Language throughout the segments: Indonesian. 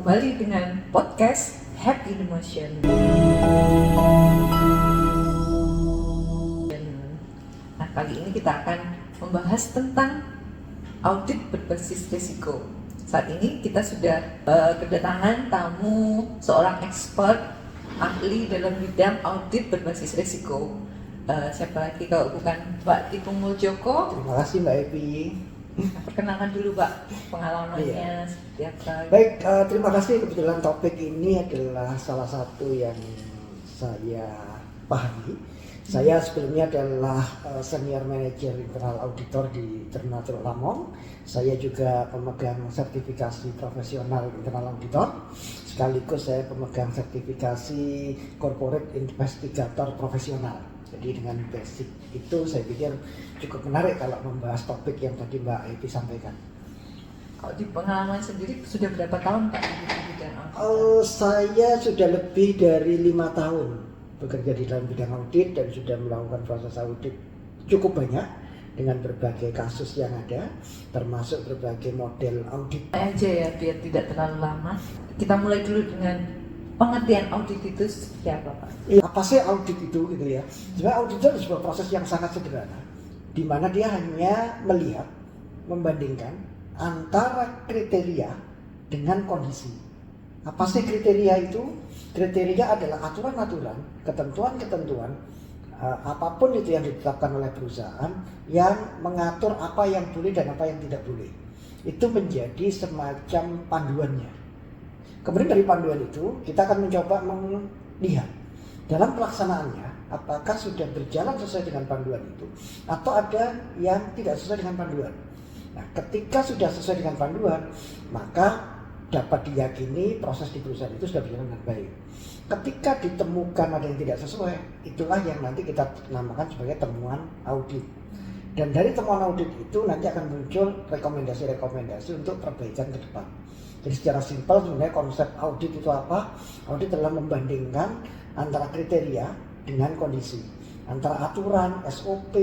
kembali dengan podcast Happy Emotion. Nah, kali ini kita akan membahas tentang audit berbasis risiko. Saat ini kita sudah kedatangan tamu seorang expert ahli dalam bidang audit berbasis risiko. Siapa lagi kalau bukan Mbak Tipung Muljoko. Terima kasih Mbak Evi. Perkenalkan dulu Pak pengalamannya seperti apa. Baik, terima kasih. Kebetulan topik ini adalah salah satu yang saya pahami. Saya sebelumnya adalah senior manager internal auditor di Ternate Lamong. Saya juga pemegang sertifikasi profesional internal auditor. Sekaligus saya pemegang sertifikasi corporate investigator profesional. Jadi dengan basic itu saya pikir cukup menarik kalau membahas topik yang tadi Mbak Evi sampaikan. Kalau di pengalaman sendiri sudah berapa tahun Pak di bidang audit? Saya sudah lebih dari 5 tahun bekerja di dalam bidang audit dan sudah melakukan proses audit cukup banyak dengan berbagai kasus yang ada, termasuk berbagai model audit. Aja ya biar tidak terlalu lama. Kita mulai dulu dengan pengertian audit itu seperti apa Pak? Apa sih audit itu gitu ya? Sebenarnya audit itu adalah sebuah proses yang sangat sederhana, di mana dia hanya melihat, membandingkan antara kriteria dengan kondisi. Apa sih kriteria itu? Kriteria adalah aturan-aturan, ketentuan-ketentuan, apapun itu yang ditetapkan oleh perusahaan yang mengatur apa yang boleh dan apa yang tidak boleh. Itu menjadi semacam panduannya. Kemudian dari panduan itu kita akan mencoba melihat dalam pelaksanaannya apakah sudah berjalan sesuai dengan panduan itu atau ada yang tidak sesuai dengan panduan. Nah, ketika sudah sesuai dengan panduan, maka dapat diyakini proses di perusahaan itu sudah berjalan dengan baik. Ketika ditemukan ada yang tidak sesuai, itulah yang nanti kita namakan sebagai temuan audit. Dan dari temuan audit itu nanti akan muncul rekomendasi-rekomendasi untuk perbaikan ke depan. Jadi secara simpel sebenarnya konsep audit itu apa? Audit adalah membandingkan antara kriteria dengan kondisi, antara aturan, SOP,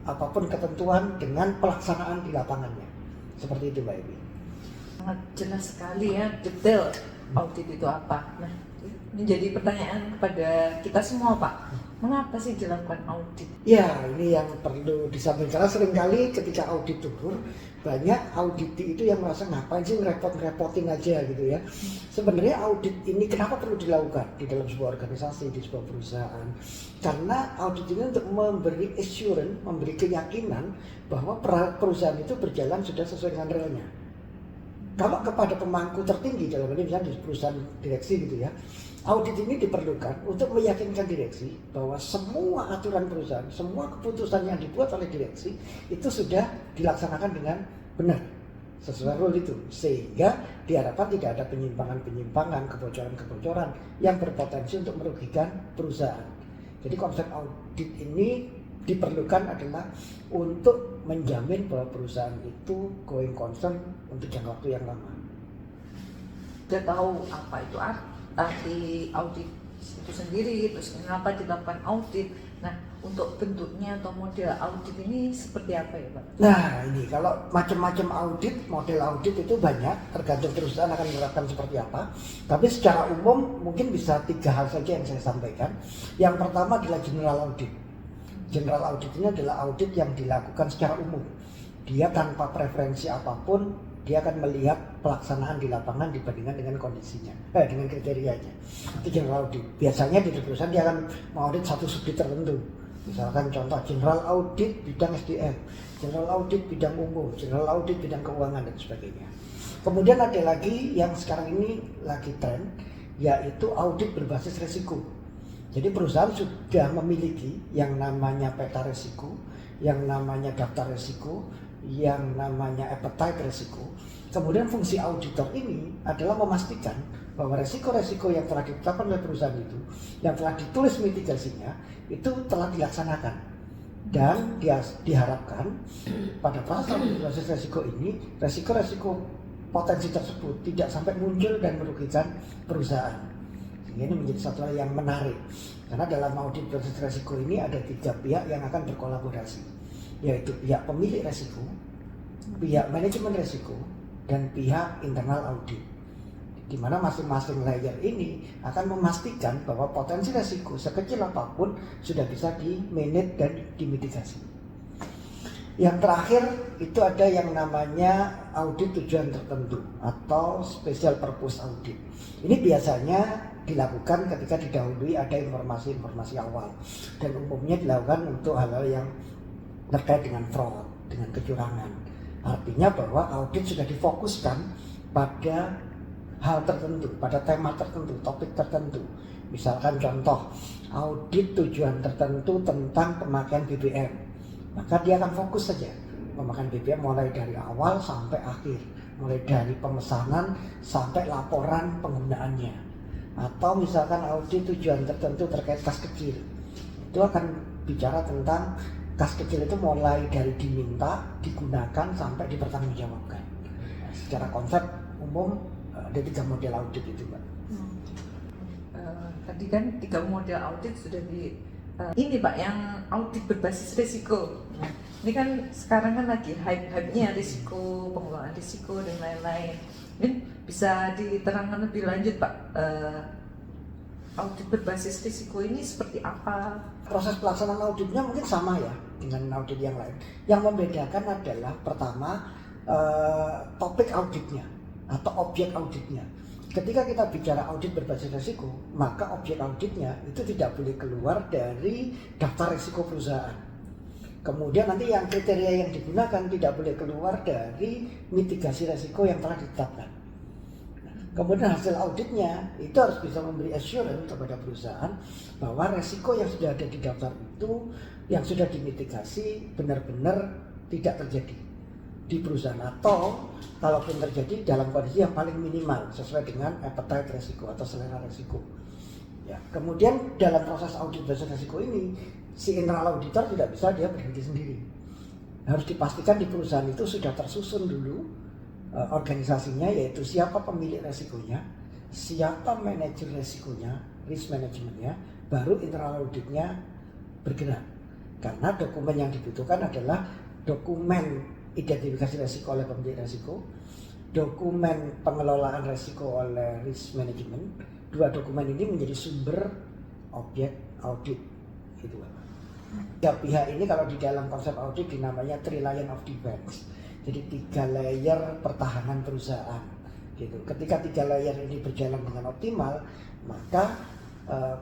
apapun ketentuan dengan pelaksanaan di lapangannya. Seperti itu Mbak Evi. Sangat jelas sekali ya, detail audit itu apa. Nah, ini jadi pertanyaan kepada kita semua Pak. Mengapa sih dilakukan audit? Ya, ini yang perlu disampaikan. Karena seringkali ketika audit turun, banyak auditi itu yang merasa ngapain sih ngerepot-ngerepotin aja gitu ya. Sebenarnya audit ini kenapa perlu dilakukan di dalam sebuah organisasi, di sebuah perusahaan? Karena audit ini untuk memberi assurance, memberi keyakinan bahwa perusahaan itu berjalan sudah sesuai dengan realnya. Kalau kepada pemangku tertinggi dalam ini misalnya di perusahaan direksi gitu ya, audit ini diperlukan untuk meyakinkan direksi bahwa semua aturan perusahaan, semua keputusan yang dibuat oleh direksi itu sudah dilaksanakan dengan benar sesuai rule itu, sehingga diharapkan tidak ada penyimpangan-penyimpangan, kebocoran-kebocoran yang berpotensi untuk merugikan perusahaan. Jadi konsep audit ini diperlukan adalah untuk menjamin bahwa perusahaan itu going concern untuk jangka waktu yang lama. Sudah tahu apa itu arti audit itu sendiri, terus kenapa dilakukan audit. Nah, untuk bentuknya atau model audit ini seperti apa ya Pak? Nah ini kalau macam-macam audit, model audit itu banyak, tergantung perusahaan akan menerapkan seperti apa. Tapi secara umum mungkin bisa 3 hal saja yang saya sampaikan. Yang pertama adalah general audit. General audit ini adalah audit yang dilakukan secara umum. Dia tanpa preferensi apapun, dia akan melihat pelaksanaan di lapangan dibandingkan dengan kondisinya, dengan kriterianya. Itu general audit. Biasanya di perusahaan dia akan mengaudit satu subjek tertentu. Misalkan contoh general audit bidang SDM, general audit bidang umum, general audit bidang keuangan dan sebagainya. Kemudian ada lagi yang sekarang ini lagi tren, yaitu audit berbasis risiko. Jadi perusahaan sudah memiliki yang namanya peta risiko, yang namanya daftar risiko, yang namanya appetite risiko. Kemudian fungsi auditor ini adalah memastikan bahwa resiko-resiko yang telah ditetapkan oleh perusahaan itu, yang telah ditulis mitigasinya, itu telah dilaksanakan. Dan diharapkan pada proses resiko ini, resiko-resiko potensi tersebut tidak sampai muncul dan merugikan perusahaan. Ini menjadi satu hal yang menarik karena dalam audit proses resiko ini ada 3 pihak yang akan berkolaborasi, yaitu pihak pemilik resiko, pihak manajemen resiko, dan pihak internal audit. di mana masing-masing layer ini akan memastikan bahwa potensi resiko sekecil apapun sudah bisa di-manage dan dimitigasi. Yang terakhir itu ada yang namanya audit tujuan tertentu atau special purpose audit. Ini biasanya dilakukan ketika didahului ada informasi-informasi awal dan umumnya dilakukan untuk hal-hal yang terkait dengan fraud, dengan kecurangan. Artinya bahwa audit sudah difokuskan pada hal tertentu, pada tema tertentu, topik tertentu. Misalkan contoh, audit tujuan tertentu tentang pemakaian BBM. Maka dia akan fokus saja pemakaian BBM mulai dari awal sampai akhir, mulai dari pemesanan sampai laporan penggunaannya. Atau misalkan audit tujuan tertentu terkait kas kecil, itu akan bicara tentang kas kecil itu mulai dari diminta, digunakan sampai dipertanggungjawabkan. Nah, secara konsep umum ada 3 model audit itu, Mbak. Tadi kan 3 model audit sudah ini Pak, yang audit berbasis risiko. Nah, ini kan sekarang kan lagi hype-nya risiko, pengelolaan risiko dan lain-lain. Ini bisa diterangkan lebih lanjut Pak, audit berbasis risiko ini seperti apa? Proses pelaksanaan auditnya mungkin sama ya dengan audit yang lain. Yang membedakan adalah pertama topik auditnya atau objek auditnya. Ketika kita bicara audit berbasis risiko, maka objek auditnya itu tidak boleh keluar dari daftar risiko perusahaan. Kemudian nanti yang kriteria yang digunakan tidak boleh keluar dari mitigasi risiko yang telah ditetapkan. Kemudian hasil auditnya itu harus bisa memberi assurance kepada perusahaan bahwa risiko yang sudah ada di daftar itu, yang sudah dimitigasi benar-benar tidak terjadi di perusahaan, atau kalaupun terjadi dalam kondisi yang paling minimal sesuai dengan appetite risiko atau selera risiko. Ya, kemudian dalam proses audit berbasis risiko ini, si internal auditor tidak bisa dia berhenti sendiri. Harus dipastikan di perusahaan itu sudah tersusun dulu organisasinya, yaitu siapa pemilik resikonya, siapa manajer resikonya, risk manajemennya, baru internal auditnya bergerak. Karena dokumen yang dibutuhkan adalah dokumen identifikasi resiko oleh pemilik resiko, dokumen pengelolaan resiko oleh risk management. 2 dokumen ini menjadi sumber objek audit. Gitu. 3 pihak ini kalau di dalam konsep audit dinamanya 3 line of defense. Jadi 3 layer pertahanan perusahaan. Gitu. Ketika 3 layer ini berjalan dengan optimal, maka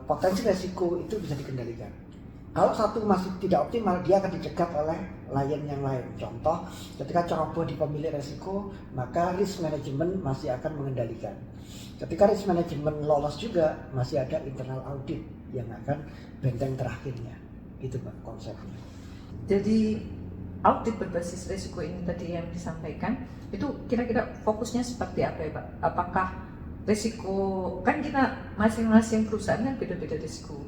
potensi resiko itu bisa dikendalikan. Kalau satu masih tidak optimal, dia akan dicegat oleh layer yang lain. Contoh, ketika ceroboh di pemilik resiko, maka risk management masih akan mengendalikan. Ketika risk management lolos juga, masih ada internal audit yang akan benteng terakhirnya. Itu Pak konsepnya. Jadi audit berbasis risiko ini tadi yang disampaikan, itu kira-kira fokusnya seperti apa ya Pak? Apakah risiko, kan kita masing-masing perusahaan kan beda-beda risiko.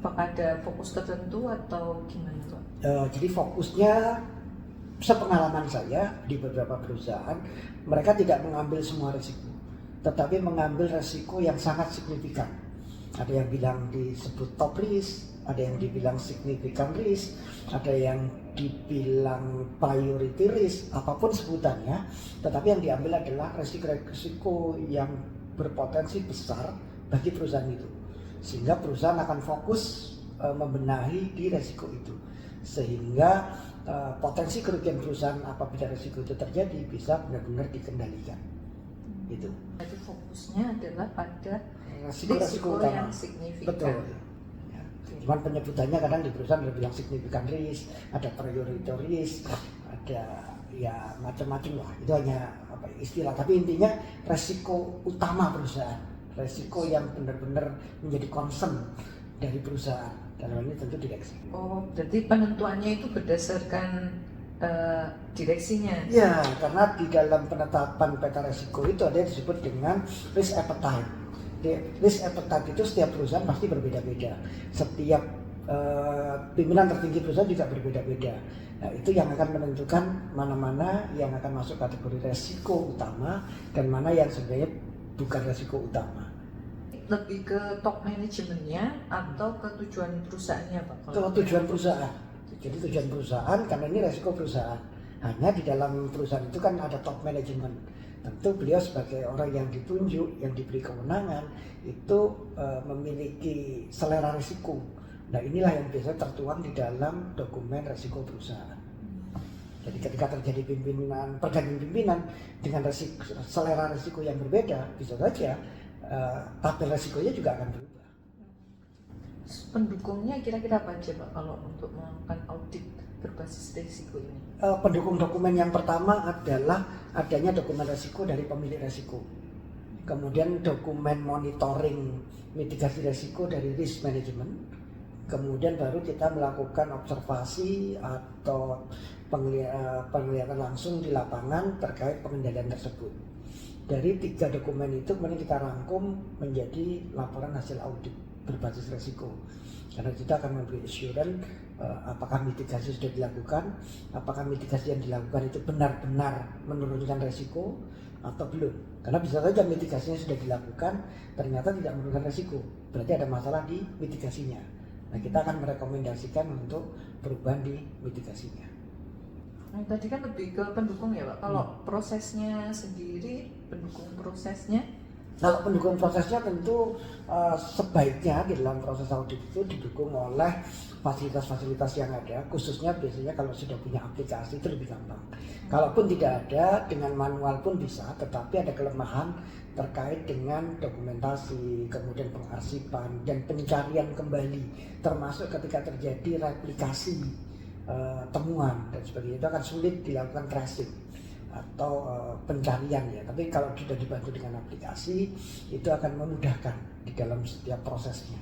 Apakah ada fokus tertentu atau gimana Pak? Jadi fokusnya, sepengalaman saya di beberapa perusahaan, mereka tidak mengambil semua risiko, tetapi mengambil risiko yang sangat signifikan. Ada yang bilang disebut top risk, ada yang dibilang significant risk, ada yang dibilang priority risk, apapun sebutannya, tetapi yang diambil adalah risiko yang berpotensi besar bagi perusahaan itu. Sehingga perusahaan akan fokus membenahi di risiko itu, sehingga potensi kerugian perusahaan apabila risiko itu terjadi bisa benar-benar dikendalikan. Gitu. Jadi fokusnya adalah pada risiko yang signifikan. Betul. Ya. Cuman penyebutannya kadang di perusahaan ada bilang significant risk, ada priority risk, ada ya macam-macam lah. Itu hanya istilah, tapi intinya risiko utama perusahaan. Resiko yang benar-benar menjadi concern dari perusahaan, dalam ini tentu direksi. Oh, jadi penentuannya itu berdasarkan direksinya? Ya, karena di dalam penetapan peta resiko itu ada yang disebut dengan risk appetite. Risk appetite itu setiap perusahaan pasti berbeda-beda. Setiap pimpinan tertinggi perusahaan juga berbeda-beda. Nah, itu yang akan menentukan mana-mana yang akan masuk kategori resiko utama dan mana yang sebenarnya bukan resiko utama. Lebih ke top manajemennya atau ke tujuan perusahaannya Pak? Ke tujuan perusahaan. Jadi tujuan perusahaan, karena ini resiko perusahaan. Hanya di dalam perusahaan itu kan ada top manajemen. Tentu beliau sebagai orang yang ditunjuk, yang diberi kewenangan itu memiliki selera risiko. Nah inilah yang biasanya tertuang di dalam dokumen risiko perusahaan. Jadi ketika terjadi pergantian pimpinan dengan selera risiko yang berbeda, bisa saja tabel risikonya juga akan berubah. Pendukungnya kira-kira apa aja Pak kalau untuk melakukan audit berbasis risiko ini? Pendukung dokumen yang pertama adalah adanya dokumen risiko dari pemilik risiko. Kemudian dokumen monitoring mitigasi risiko dari risk management. Kemudian baru kita melakukan observasi atau penglihatan langsung di lapangan terkait pengendalian tersebut. Dari 3 dokumen itu kemudian kita rangkum menjadi laporan hasil audit berbasis risiko. Karena kita akan memberi assurance apakah mitigasi sudah dilakukan, apakah mitigasi yang dilakukan itu benar-benar menurunkan risiko atau belum. Karena bisa saja mitigasinya sudah dilakukan, ternyata tidak menurunkan risiko, berarti ada masalah di mitigasinya. Nah kita akan merekomendasikan untuk perubahan di mitigasinya. Nah, tadi kan lebih ke pendukung ya Pak, kalau prosesnya sendiri, pendukung prosesnya? Kalau pendukung prosesnya tentu sebaiknya di dalam proses audit itu didukung oleh fasilitas-fasilitas yang ada, khususnya biasanya kalau sudah punya aplikasi itu lebih gampang. Kalaupun tidak ada, dengan manual pun bisa, tetapi ada kelemahan terkait dengan dokumentasi, kemudian pengarsipan dan pencarian kembali, termasuk ketika terjadi replikasi temuan dan sebagainya, itu akan sulit dilakukan tracing atau pencarian ya. Tapi kalau sudah dibantu dengan aplikasi itu akan memudahkan di dalam setiap prosesnya.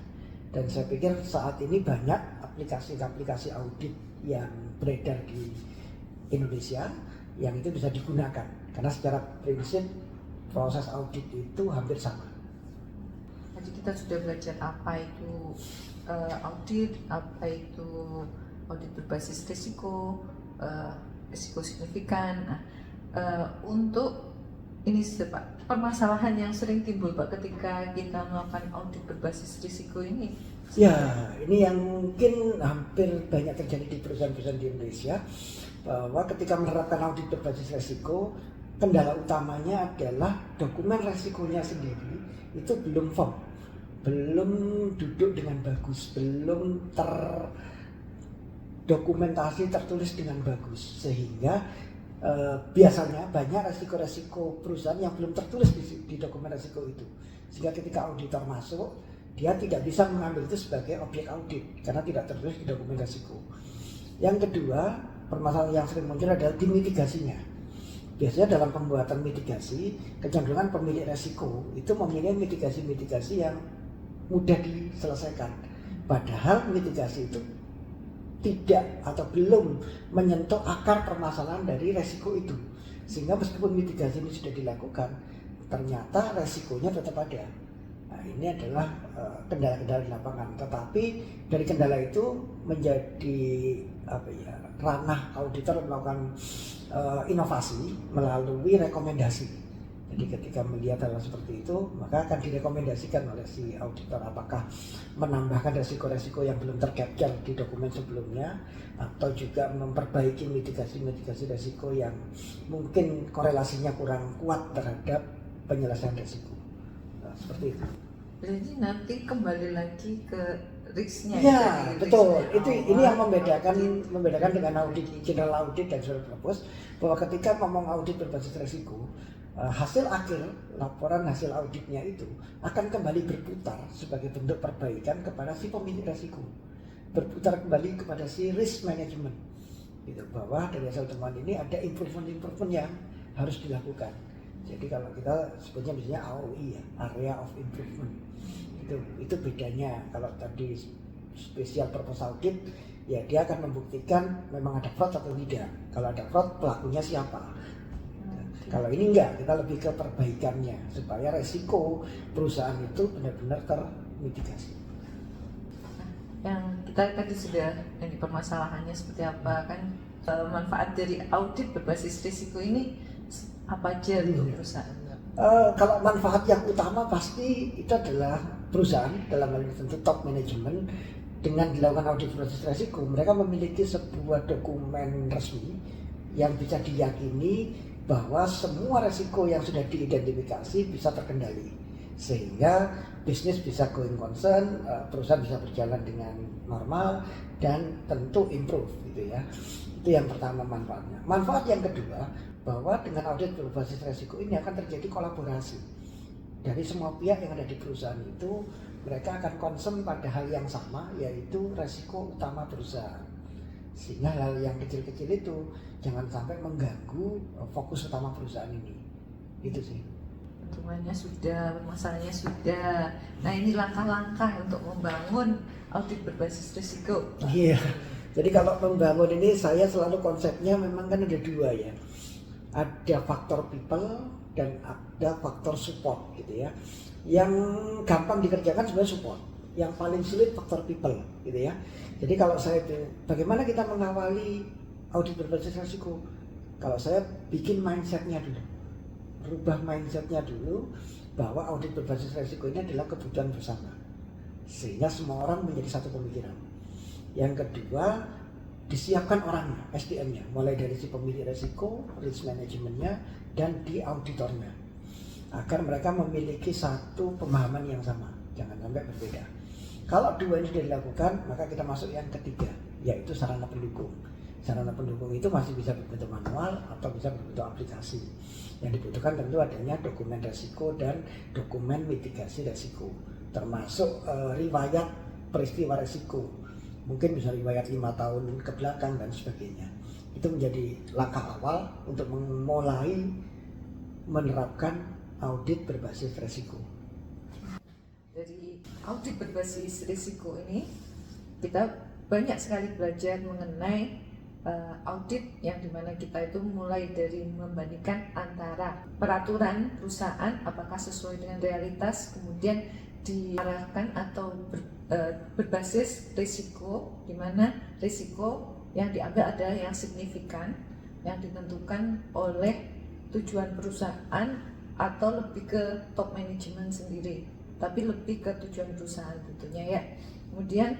Dan saya pikir saat ini banyak aplikasi-aplikasi audit yang beredar di Indonesia yang itu bisa digunakan karena secara prinsip proses audit itu hampir sama. Jadi kita sudah belajar apa itu audit, apa itu audit berbasis risiko, risiko signifikan. Nah, untuk ini Pak, permasalahan yang sering timbul Pak ketika kita melakukan audit berbasis risiko ini. Ya, ini yang mungkin hampir banyak terjadi di perusahaan-perusahaan di Indonesia, bahwa ketika menerapkan audit berbasis risiko, kendala utamanya adalah dokumen risikonya sendiri itu belum firm, belum duduk dengan bagus, belum terdokumentasi, tertulis dengan bagus, sehingga biasanya banyak resiko-resiko perusahaan yang belum tertulis di dokumen risiko itu, sehingga ketika auditor masuk dia tidak bisa mengambil itu sebagai objek audit karena tidak tertulis di dokumen risiko. Yang kedua, permasalahan yang sering muncul adalah di mitigasinya. Biasanya dalam pembuatan mitigasi, kecenderungan pemilik risiko itu memilih mitigasi-mitigasi yang mudah diselesaikan, padahal mitigasi itu tidak atau belum menyentuh akar permasalahan dari resiko itu, sehingga meskipun mitigasi ini sudah dilakukan, ternyata resikonya tetap ada. Nah, ini adalah kendala-kendala di lapangan. Tetapi dari kendala itu menjadi ranah auditor melakukan inovasi melalui rekomendasi. Jadi ketika melihat hal seperti itu, maka akan direkomendasikan oleh si auditor apakah menambahkan resiko-resiko yang belum tercapture di dokumen sebelumnya, atau juga memperbaiki mitigasi-mitigasi resiko yang mungkin korelasinya kurang kuat terhadap penyelesaian resiko. Nah, seperti itu. Jadi nanti kembali lagi ke risknya. Ya, betul. Ini yang membedakan dengan audit general audit dan surat purpose, bahwa ketika ngomong audit berbasis resiko, hasil akhir laporan hasil auditnya itu akan kembali berputar sebagai bentuk perbaikan kepada si pemilik resiko, berputar kembali kepada si risk management, gitu, bahwa dari hasil temuan ini ada improvement yang harus dilakukan. Jadi kalau kita sebutnya misalnya AOI ya, area of improvement, itu bedanya. Kalau tadi special purpose audit ya dia akan membuktikan memang ada fraud atau tidak. Kalau ada fraud, pelakunya siapa. Kalau ini enggak, kita lebih ke perbaikannya supaya resiko perusahaan itu benar-benar termitigasi. Yang kita tadi sudah yang permasalahannya seperti apa kan, manfaat dari audit berbasis risiko ini apa aja untuk perusahaan? Kalau manfaat yang utama pasti itu adalah perusahaan, dalam hal ini tentu top management, dengan dilakukan audit berbasis risiko, mereka memiliki sebuah dokumen resmi yang bisa diyakini bahwa semua resiko yang sudah diidentifikasi bisa terkendali, sehingga bisnis bisa going concern, perusahaan bisa berjalan dengan normal dan tentu improve gitu ya. Itu yang pertama manfaatnya. Manfaat yang kedua, bahwa dengan audit berbasis resiko ini akan terjadi kolaborasi dari semua pihak yang ada di perusahaan itu. Mereka akan concern pada hal yang sama, yaitu resiko utama perusahaan, sehingga hal yang kecil-kecil itu jangan sampai mengganggu fokus utama perusahaan ini. Itu sih. Hitungannya sudah, masalahnya sudah. Nah, ini langkah-langkah untuk membangun audit berbasis risiko. Iya. Jadi kalau membangun ini saya selalu konsepnya memang kan ada dua ya. Ada faktor people dan ada faktor support gitu ya. Yang gampang dikerjakan sebenarnya support. Yang paling sulit faktor people gitu ya. Jadi kalau saya bagaimana kita mengawali audit berbasis risiko? Kalau saya bikin mindsetnya dulu, rubah mindsetnya dulu bahwa audit berbasis risiko ini adalah kebutuhan bersama, sehingga semua orang menjadi satu pemikiran. Yang kedua, disiapkan orangnya, SDM-nya, mulai dari si pemilik risiko, risk manajemennya, dan di auditornya, agar mereka memiliki satu pemahaman yang sama, jangan sampai berbeda. Kalau dua ini sudah dilakukan, maka kita masuk yang ketiga, yaitu sarana pendukung. Sarana pendukung itu masih bisa berbentuk manual atau bisa berbentuk aplikasi. Yang dibutuhkan tentu adanya dokumen resiko dan dokumen mitigasi resiko, termasuk riwayat peristiwa resiko. Mungkin bisa riwayat 5 tahun ke belakang dan sebagainya. Itu menjadi langkah awal untuk memulai menerapkan audit berbasis resiko. Dari audit berbasis risiko ini kita banyak sekali belajar mengenai audit yang dimana kita itu mulai dari membandingkan antara peraturan perusahaan apakah sesuai dengan realitas, kemudian diarahkan atau berbasis risiko, dimana risiko yang diambil adalah yang signifikan yang ditentukan oleh tujuan perusahaan atau lebih ke top management sendiri, tapi lebih ke tujuan perusahaan tentunya ya. Kemudian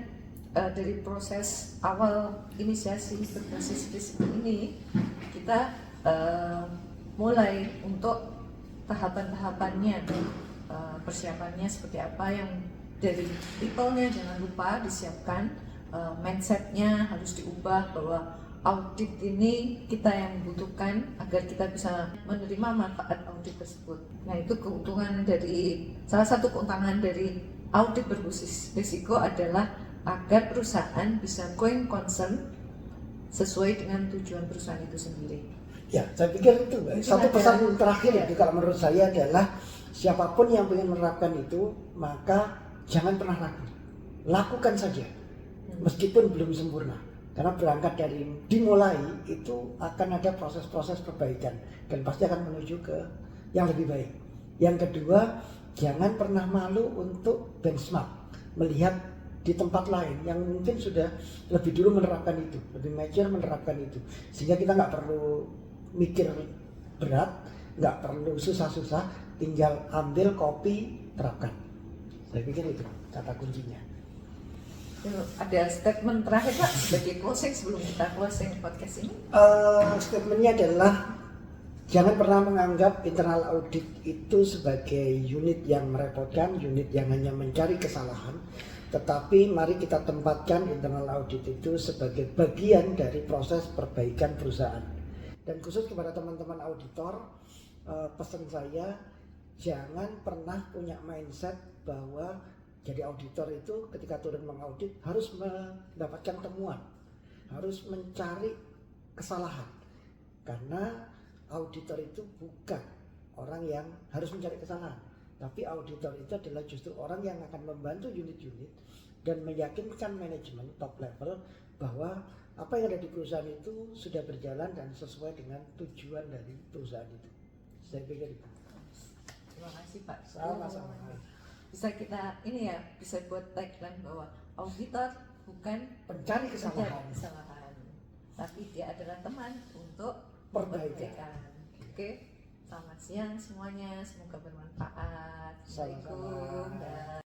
dari proses awal inisiasi berbasis risiko ini kita mulai untuk tahapan-tahapannya, persiapannya seperti apa, yang dari people-nya jangan lupa disiapkan, mindset-nya harus diubah bahwa audit ini kita yang membutuhkan agar kita bisa menerima manfaat audit tersebut. Nah, itu keuntungan dari, salah satu keuntungan dari audit berbasis risiko adalah agar perusahaan bisa going concern sesuai dengan tujuan perusahaan itu sendiri. Ya, saya pikir itu satu pesan terakhir ya. Kalau menurut saya adalah siapapun yang ingin menerapkan itu, maka jangan pernah ragu, lakukan saja meskipun belum sempurna, karena berangkat dari dimulai itu akan ada proses-proses perbaikan dan pasti akan menuju ke yang lebih baik. Yang kedua, jangan pernah malu untuk benchmark, melihat di tempat lain yang mungkin sudah lebih dulu menerapkan itu, lebih mature menerapkan itu, sehingga kita nggak perlu mikir berat, nggak perlu susah-susah, tinggal ambil, copy, terapkan. Saya pikir itu kata kuncinya. Ada statement terakhir Pak sebagai closing sebelum kita closing podcast ini? Statementnya adalah jangan pernah menganggap internal audit itu sebagai unit yang merepotkan, unit yang hanya mencari kesalahan. Tetapi mari kita tempatkan internal audit itu sebagai bagian dari proses perbaikan perusahaan. Dan khusus kepada teman-teman auditor, pesan saya, jangan pernah punya mindset bahwa jadi auditor itu ketika turun mengaudit harus mendapatkan temuan, harus mencari kesalahan. Karena auditor itu bukan orang yang harus mencari kesalahan, tapi auditor itu adalah justru orang yang akan membantu unit-unit dan meyakinkan manajemen top level bahwa apa yang ada di perusahaan itu sudah berjalan dan sesuai dengan tujuan dari perusahaan itu. Saya pikir itu. Terima kasih Pak. Sama-sama. Bisa kita ini ya, bisa buat tagline bahwa auditor bukan pencari kesalahan, tapi dia adalah teman untuk perbaikan. Oke, selamat siang semuanya, semoga bermanfaat. Assalamualaikum.